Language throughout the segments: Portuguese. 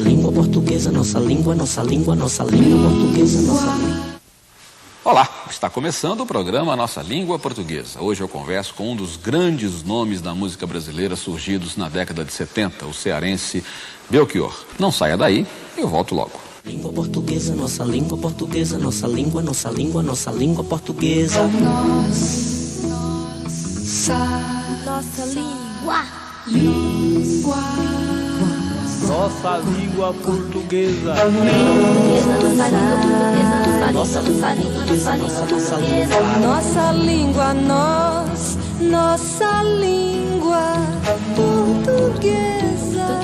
Língua portuguesa, nossa língua, nossa língua, nossa língua portuguesa, nossa língua. Olá, está começando o programa Nossa Língua Portuguesa. Hoje eu converso com um dos grandes nomes da música brasileira surgidos na década de 70, o cearense Belchior. Não saia daí, eu volto logo. Língua portuguesa, nossa língua portuguesa, nossa língua, nossa língua, nossa língua portuguesa. Nossa língua. Nossa língua portuguesa. Nossa língua, nossa língua portuguesa.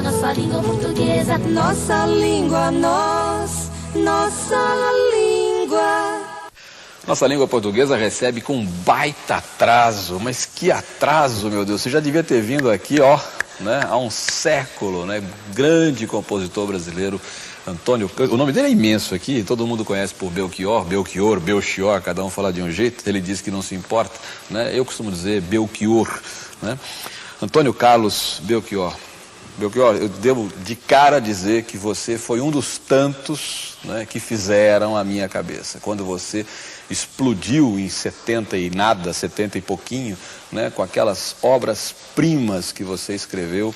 Nossa língua portuguesa. Nossa língua, nossa língua. Nossa língua portuguesa recebe com um baita atraso, mas que atraso, meu Deus, você já devia ter vindo aqui, ó, né, há um século, né, grande compositor brasileiro, Antônio, o nome dele é imenso aqui, todo mundo conhece por Belchior, Belchior, cada um fala de um jeito, ele diz que não se importa, né, eu costumo dizer Belchior, né, Antônio Carlos Belchior. Belchior, eu devo de cara dizer que você foi um dos tantos, né, que fizeram a minha cabeça. Quando você explodiu em 70 e nada, 70 e pouquinho, né, com aquelas obras-primas que você escreveu,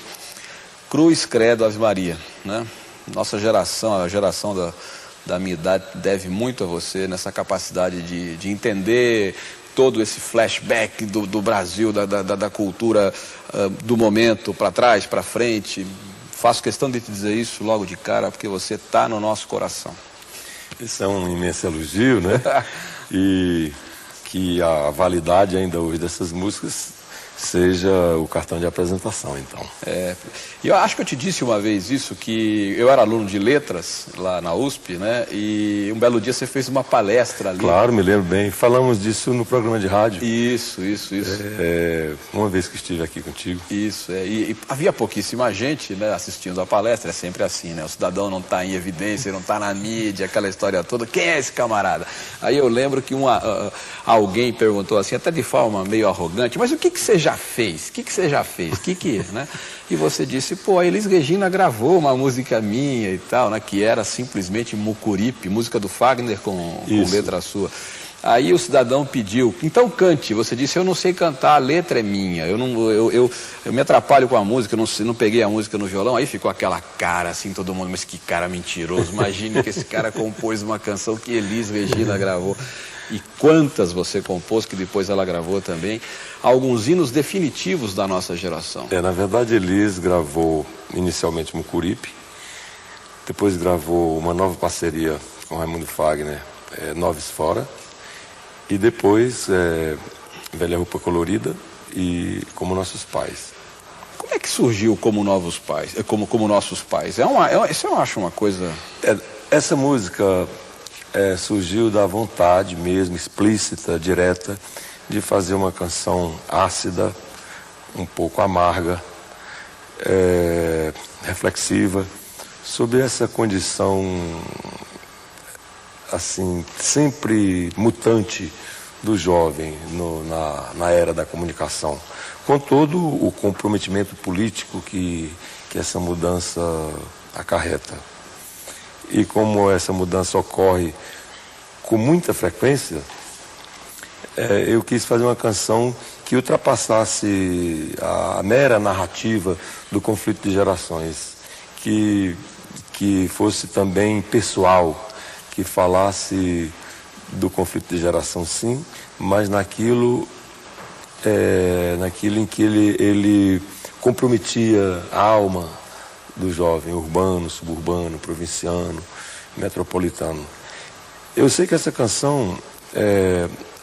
Cruz, Credo, Ave Maria, né? Nossa geração, a geração da minha idade deve muito a você nessa capacidade de entender todo esse flashback do Brasil, da cultura do momento, para trás, para frente. Faço questão de te dizer isso logo de cara, porque você está no nosso coração. Isso é um imenso elogio, né? E que a validade ainda hoje dessas músicas seja o cartão de apresentação, então. E eu acho que eu te disse uma vez isso, que eu era aluno de letras lá na USP, né? E um belo dia você fez uma palestra ali. Claro, me lembro bem. Falamos disso no programa de rádio. Isso. Uma vez que estive aqui contigo. Isso, e havia pouquíssima gente, né, assistindo a palestra, é sempre assim, né? O cidadão não está em evidência, não está na mídia, aquela história toda. Quem é esse camarada? Aí eu lembro que alguém perguntou assim, até de forma meio arrogante, mas o que você já fez? O que você já fez? Né? E você disse, pô, a Elis Regina gravou uma música minha e tal, né? Que era simplesmente Mucuripe, música do Fagner com letra sua. Aí o cidadão pediu, então cante. Você disse, eu não sei cantar, a letra é minha. Eu me atrapalho com a música, eu não peguei a música no violão. Aí ficou aquela cara assim, todo mundo, mas que cara mentiroso. Imagine que esse cara compôs uma canção que Elis Regina gravou. E quantas você compôs, que depois ela gravou também. Alguns hinos definitivos da nossa geração. Na verdade, Elis gravou inicialmente Mucuripe, depois gravou uma nova parceria com Raimundo Fagner, Noves Fora, e depois Velha Roupa Colorida e Como Nossos Pais. Como é que surgiu Como Novos Pais? Como Nossos Pais? Isso eu acho uma coisa... Essa música surgiu da vontade mesmo, explícita, direta, de fazer uma canção ácida, um pouco amarga, reflexiva, sobre essa condição assim, sempre mutante do jovem na era da comunicação, com todo o comprometimento político que essa mudança acarreta. E como essa mudança ocorre com muita frequência, eu quis fazer uma canção que ultrapassasse a mera narrativa do conflito de gerações, que fosse também pessoal, que falasse do conflito de geração, sim, mas naquilo em que ele comprometia a alma do jovem urbano, suburbano, provinciano, metropolitano. Eu sei que essa canção,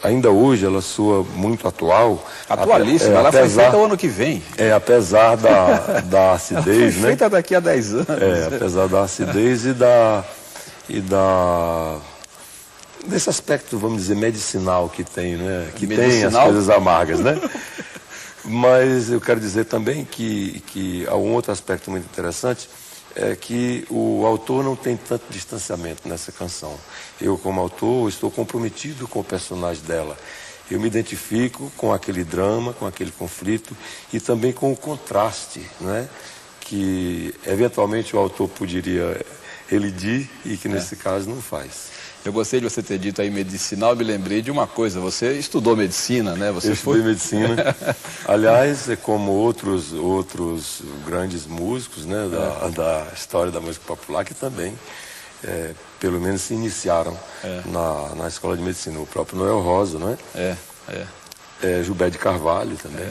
ainda hoje, ela soa muito atual. Atualíssima, ela foi feita o ano que vem. Apesar da acidez, foi feita daqui a 10 anos. Apesar da acidez desse aspecto, vamos dizer, medicinal que tem, né? Que tem as coisas amargas, né? Mas eu quero dizer também que há um outro aspecto muito interessante, é que o autor não tem tanto distanciamento nessa canção. Eu, como autor, estou comprometido com o personagem dela. Eu me identifico com aquele drama, com aquele conflito e também com o contraste, né, que eventualmente o autor poderia elidir e que nesse caso não faz. Eu gostei de você ter dito aí medicinal, me lembrei de uma coisa, você estudou medicina, né? Você Eu estudei medicina. Aliás, é como outros grandes músicos, né, da história da música popular, que também, pelo menos, se iniciaram na escola de medicina. O próprio Noel Rosa, não é? Gilberto de Carvalho também.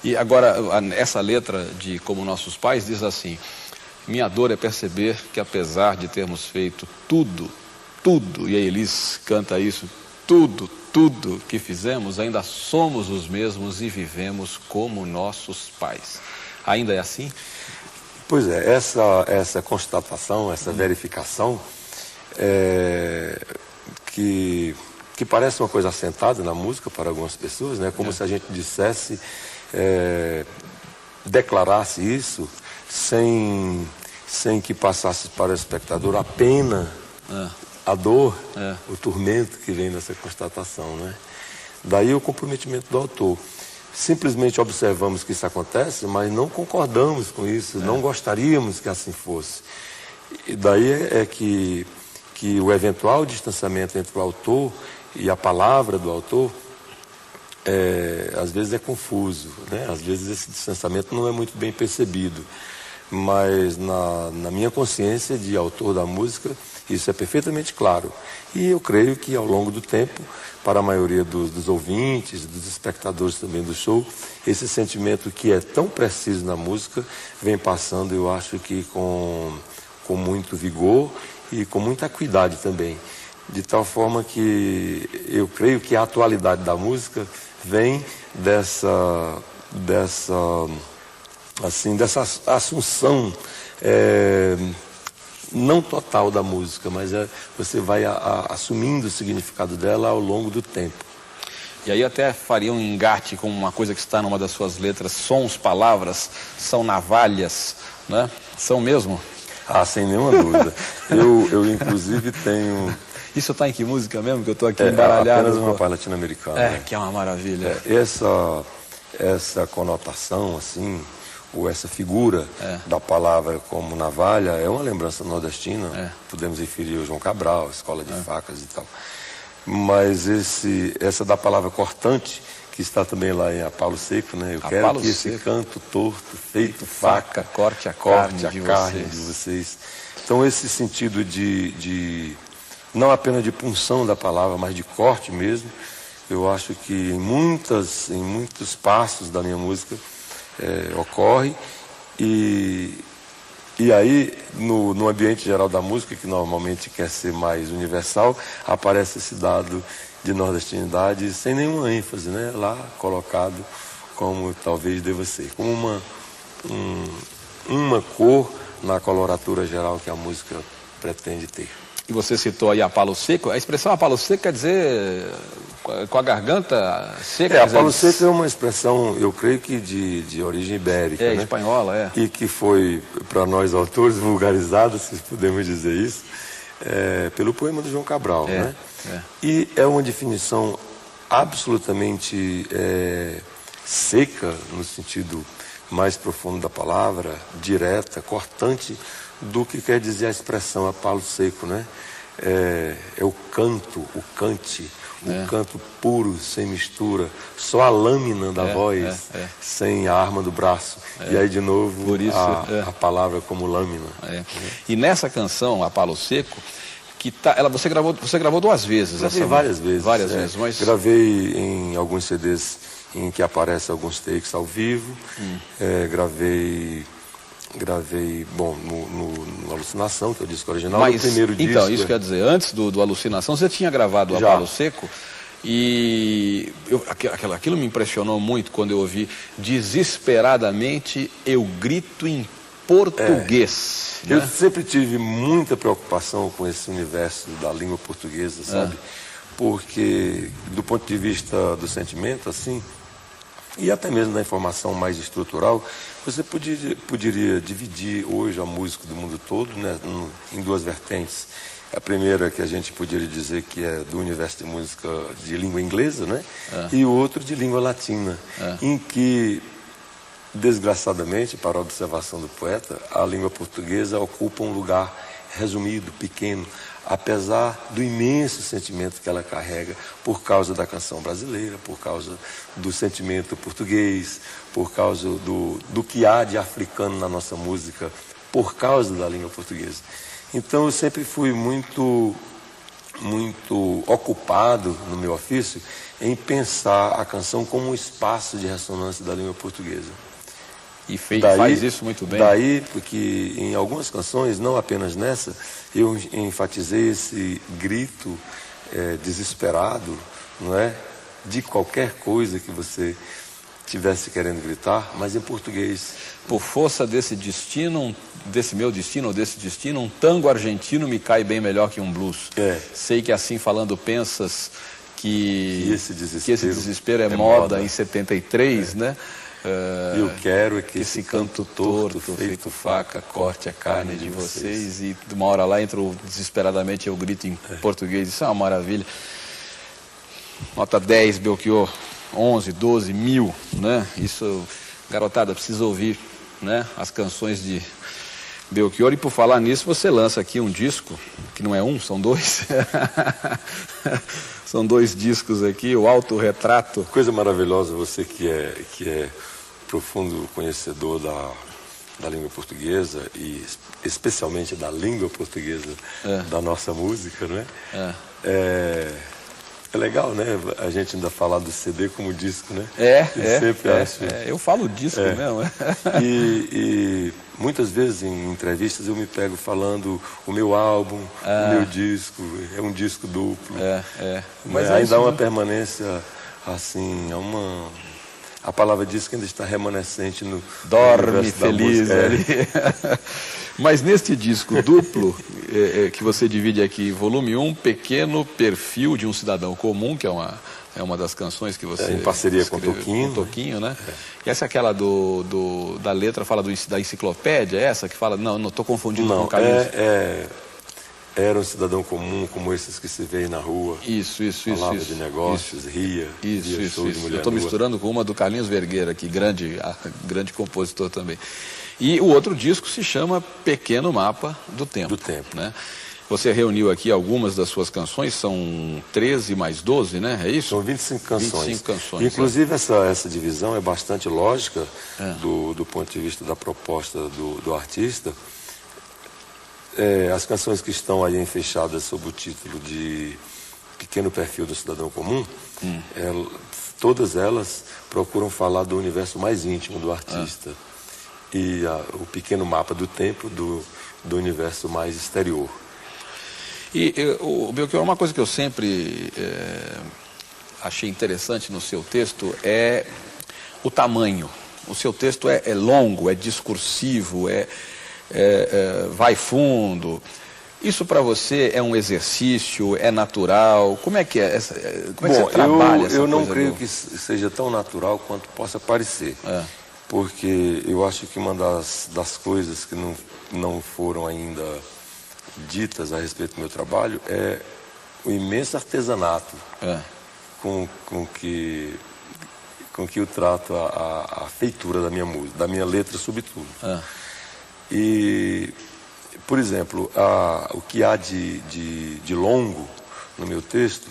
E agora, essa letra de Como Nossos Pais diz assim: minha dor é perceber que apesar de termos feito tudo, e a Elis canta isso, tudo que fizemos, ainda somos os mesmos e vivemos como nossos pais. Ainda é assim? Pois é, essa constatação, essa verificação, que parece uma coisa assentada na música para algumas pessoas, né? Como se a gente dissesse, declarasse isso sem que passasse para o espectador a pena, a dor, o tormento que vem dessa constatação, né? Daí o comprometimento do autor. Simplesmente observamos que isso acontece, mas não concordamos com isso, não gostaríamos que assim fosse. E daí é que o eventual distanciamento entre o autor e a palavra do autor, às vezes é confuso, né? Às vezes esse distanciamento não é muito bem percebido. Mas na minha consciência de autor da música, isso é perfeitamente claro. E eu creio que ao longo do tempo, para a maioria dos ouvintes, dos espectadores também do show, esse sentimento que é tão preciso na música vem passando, eu acho que com muito vigor e com muita acuidade também. De tal forma que eu creio que a atualidade da música vem dessa assunção não total da música, mas você vai assumindo o significado dela ao longo do tempo. E aí até faria um engate com uma coisa que está numa das suas letras: sons, palavras, são navalhas, né? São mesmo? Ah, sem nenhuma dúvida. Eu inclusive tenho... Isso está em que música mesmo? Que eu estou aqui embaralhado. Apenas uma paz latino-americana. Que é uma maravilha. Essa conotação, assim, ou essa figura da palavra como navalha, é uma lembrança nordestina. Podemos referir ao João Cabral, Escola de Facas e tal. Mas essa da palavra cortante, que está também lá em A Palo Seco, né? Eu quero que esse canto torto, feito faca, corte a carne de vocês. Então esse sentido de não apenas de punção da palavra, mas de corte mesmo, eu acho que em muitos passos da minha música ocorre. E aí, no ambiente geral da música, que normalmente quer ser mais universal, aparece esse dado de nordestinidade sem nenhuma ênfase, né? Lá colocado como talvez deva ser, como uma cor na coloratura geral que a música pretende ter. E você citou aí a palo seco. A expressão a palo seco quer dizer com a garganta seca? A palo seco é uma expressão, eu creio que de origem ibérica, né? Espanhola, E que foi, para nós autores, vulgarizada, se podemos dizer isso, pelo poema do João Cabral, né? E é uma definição absolutamente seca, no sentido mais profundo da palavra, direta, cortante, do que quer dizer a expressão a palo seco, né? É o canto, o cante, o canto puro, sem mistura, só a lâmina da voz, sem a arma do braço. E aí, de novo, por isso, a palavra como lâmina. E nessa canção, a palo seco, você gravou duas vezes. Gravei várias vezes. Várias vezes, mas... Gravei em alguns CDs em que aparecem alguns takes ao vivo. Gravei, bom, no Alucinação, que é o disco original, no primeiro disco. Então, isso quer dizer, antes do Alucinação, você tinha gravado a Palo Seco, e aquilo me impressionou muito quando eu ouvi: desesperadamente eu grito em português. Né? Eu sempre tive muita preocupação com esse universo da língua portuguesa, sabe? Porque, do ponto de vista do sentimento, assim, e até mesmo da informação mais estrutural, você poderia dividir hoje a música do mundo todo, né, em duas vertentes. A primeira, que a gente poderia dizer que é do universo de música de língua inglesa, né? E o outro de língua latina, em que Desgraçadamente, para a observação do poeta, a língua portuguesa ocupa um lugar resumido, pequeno, apesar do imenso sentimento que ela carrega por causa da canção brasileira, por causa do sentimento português, por causa do que há de africano na nossa música, por causa da língua portuguesa. Então eu sempre fui muito ocupado no meu ofício em pensar a canção como um espaço de ressonância da língua portuguesa. E faz isso muito bem. Daí, porque em algumas canções, não apenas nessa, eu enfatizei esse grito desesperado, não é? De qualquer coisa que você estivesse querendo gritar, mas em português. Por força desse destino, desse meu destino ou desse destino, um tango argentino me cai bem melhor que um blues. Sei que assim falando pensas que esse desespero é moda em 73, né? Eu quero que esse canto torto, feito faca, corte a carne de vocês. E de uma hora lá entra desesperadamente, eu grito em português. Isso é uma maravilha. Nota 10, Belchior, 11, 12, 1000, né? Isso, garotada, precisa ouvir, né? As canções de Belchior. E por falar nisso, você lança aqui um disco, que não é um, são dois. São 2 discos aqui, o Autorretrato. Coisa maravilhosa, você que é profundo conhecedor da língua portuguesa e especialmente da língua portuguesa da nossa música, né? É legal, né? A gente ainda falar do CD como disco, né? Eu falo disco mesmo. E muitas vezes em entrevistas eu me pego falando o meu álbum, o meu disco, é um disco duplo. Mas ainda há uma permanência, assim, a palavra disco ainda está remanescente no Dorme feliz ali. Mas neste disco duplo, que você divide aqui, volume 1, Pequeno Perfil de um Cidadão Comum, que é uma das canções que você em parceria escreveu, com o Toquinho, né? E essa é aquela da letra, fala da enciclopédia, essa que fala, não estou confundindo com o Carlinhos. Era um cidadão comum, como esses que se vê na rua. Isso. Falava de negócios, ria. Isso. Eu estou misturando com uma do Carlinhos Vergueira, que grande compositor também. E o outro disco se chama Pequeno Mapa do Tempo. Né? Você reuniu aqui algumas das suas canções, são 13 mais 12, né? É isso? São 25 canções. 25 canções. Inclusive, essa divisão é bastante lógica do ponto de vista da proposta do artista. As canções que estão aí fechadas sob o título de Pequeno Perfil do Cidadão Comum, todas elas procuram falar do universo mais íntimo do artista. E o pequeno mapa do tempo do universo mais exterior. E, Belchior, uma coisa que eu sempre achei interessante no seu texto é o tamanho. O seu texto é longo, é discursivo, vai fundo. Isso para você é um exercício, é natural? Como é que é? Como é que você trabalha essa coisa? Eu não creio que seja tão natural quanto possa parecer. Porque eu acho que uma das coisas que não foram ainda ditas a respeito do meu trabalho é o imenso artesanato com que eu trato a feitura da minha música, da minha letra sobretudo. E, por exemplo, o que há de longo no meu texto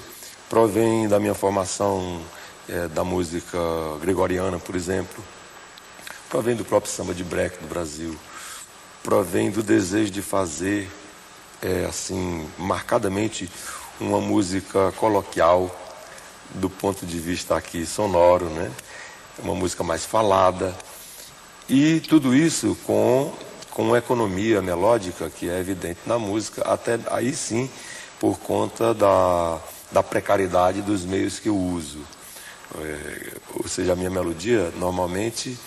provém da minha formação da música gregoriana, por exemplo, provém do próprio samba de break do Brasil, provém do desejo de fazer, assim, marcadamente uma música coloquial do ponto de vista aqui sonoro, né? Uma música mais falada, e tudo isso com uma economia melódica que é evidente na música, até aí sim, por conta da precariedade dos meios que eu uso. Ou seja, a minha melodia normalmente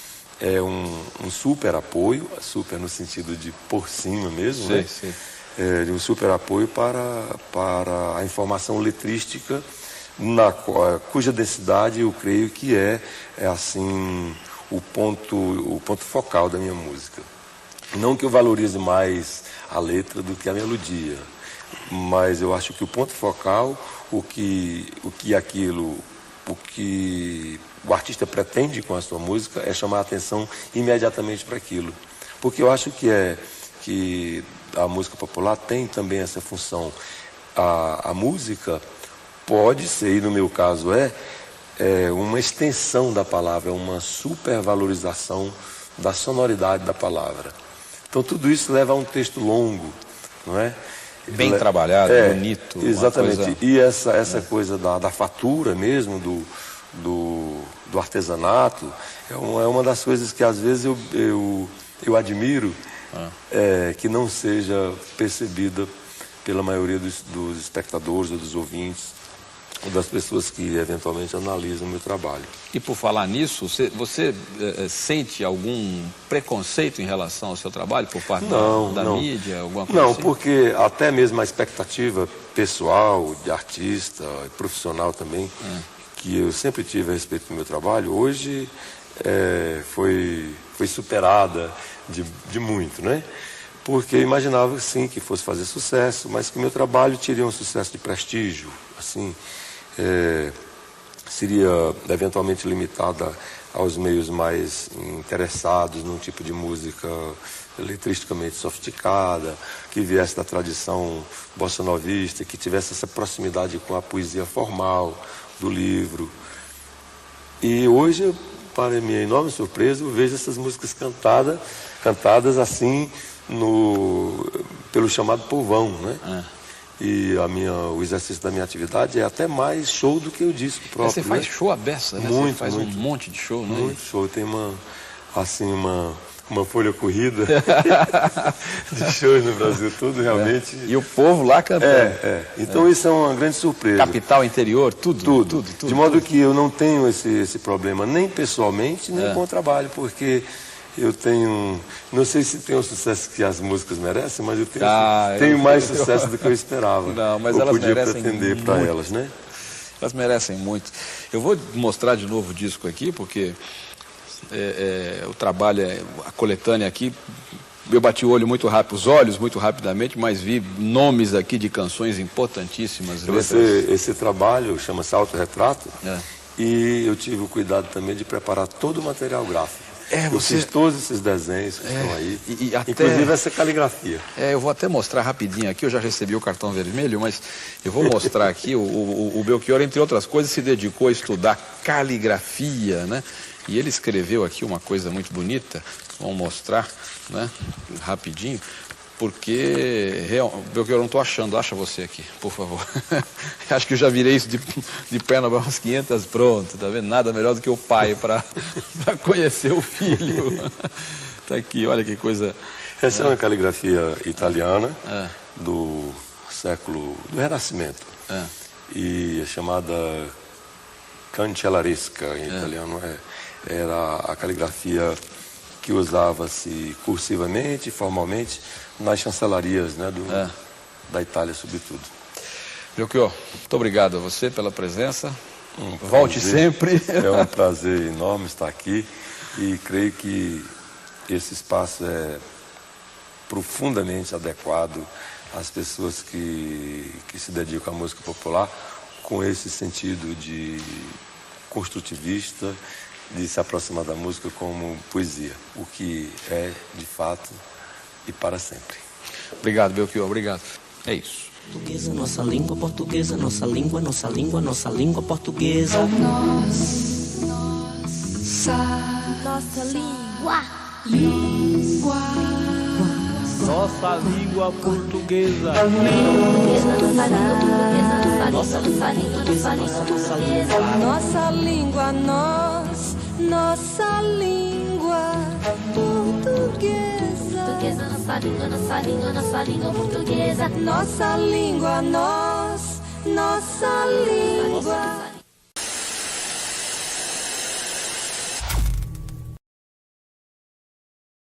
é um super apoio, super no sentido de por cima mesmo, né? De um super apoio para a informação letrística, cuja densidade eu creio que é assim o ponto focal da minha música. Não que eu valorize mais a letra do que a melodia, mas eu acho que o ponto focal, o que o artista pretende com a sua música é chamar a atenção imediatamente para aquilo. Porque eu acho que a música popular tem também essa função. A música pode ser, e no meu caso uma extensão da palavra, uma supervalorização da sonoridade da palavra. Então tudo isso leva a um texto longo, não é? Bem trabalhado, bonito. Exatamente. Coisa... E essa coisa da fatura mesmo, do artesanato, é uma das coisas que às vezes eu admiro, que não seja percebida pela maioria dos espectadores ou dos ouvintes, ou das pessoas que eventualmente analisam o meu trabalho. E por falar nisso, você sente algum preconceito em relação ao seu trabalho por parte da mídia, alguma coisa assim? Porque até mesmo a expectativa pessoal, de artista, profissional também, que eu sempre tive a respeito do meu trabalho, hoje foi superada de muito, né? Porque eu imaginava, sim, que fosse fazer sucesso, mas que o meu trabalho teria um sucesso de prestígio, assim, seria eventualmente limitada aos meios mais interessados num tipo de música letristicamente sofisticada, que viesse da tradição bossanovista, que tivesse essa proximidade com a poesia formal do livro. E hoje, para minha enorme surpresa, eu vejo essas músicas cantadas assim pelo chamado povão, né? E o exercício da minha atividade é até mais show do que o disco próprio. Você faz show à beça, né? Muito, você faz um monte de show, não é? Muito show. Tem uma folha corrida de shows no Brasil todo, realmente. E o povo lá cantando. Então isso é uma grande surpresa. Capital, interior, tudo. De modo que eu não tenho esse problema, nem pessoalmente, nem com o trabalho, porque eu tenho, não sei se tem o sucesso que as músicas merecem, mas eu tenho mais sucesso do que eu esperava. Não, mas eu elas podia merecem pretender para muito. elas, né? Elas merecem muito. Eu vou mostrar de novo o disco aqui, porque o trabalho, a coletânea aqui, eu bati o olho muito rápido, os olhos muito rapidamente, mas vi nomes aqui de canções importantíssimas. Esse trabalho chama-se Autorretrato, e eu tive o cuidado também de preparar todo o material gráfico. Eu fiz todos esses desenhos que estão aí, inclusive essa caligrafia. Eu vou até mostrar rapidinho aqui, eu já recebi o cartão vermelho, mas eu vou mostrar aqui, o Belchior, entre outras coisas, se dedicou a estudar caligrafia, né? E ele escreveu aqui uma coisa muito bonita, vamos mostrar, né? Rapidinho, porque, Belchior, eu não estou achando, acha você aqui, por favor. Acho que eu já virei isso de perna para umas 500, pronto, tá vendo? Nada melhor do que o pai para conhecer o filho. Tá aqui, olha que coisa. Essa é uma caligrafia italiana do Renascimento. E é chamada cancellaresca, em italiano era a caligrafia que usava-se cursivamente, formalmente, nas chancelarias, né, da Itália, sobretudo. Belchior, muito obrigado a você pela presença. Volte sempre. É um prazer enorme estar aqui e creio que esse espaço é profundamente adequado às pessoas que se dedicam à música popular com esse sentido de construtivista, de se aproximar da música como poesia, o que é, de fato, e para sempre. Obrigado, Belchior, obrigado. É isso. Portuguesa, nossa língua portuguesa, nossa língua, nossa língua, nossa língua portuguesa. Nossa língua. Nossa língua portuguesa. Nossa língua, nossa língua portuguesa. Nossa língua, nossa língua, nossa língua portuguesa. Nossa língua, nossa língua.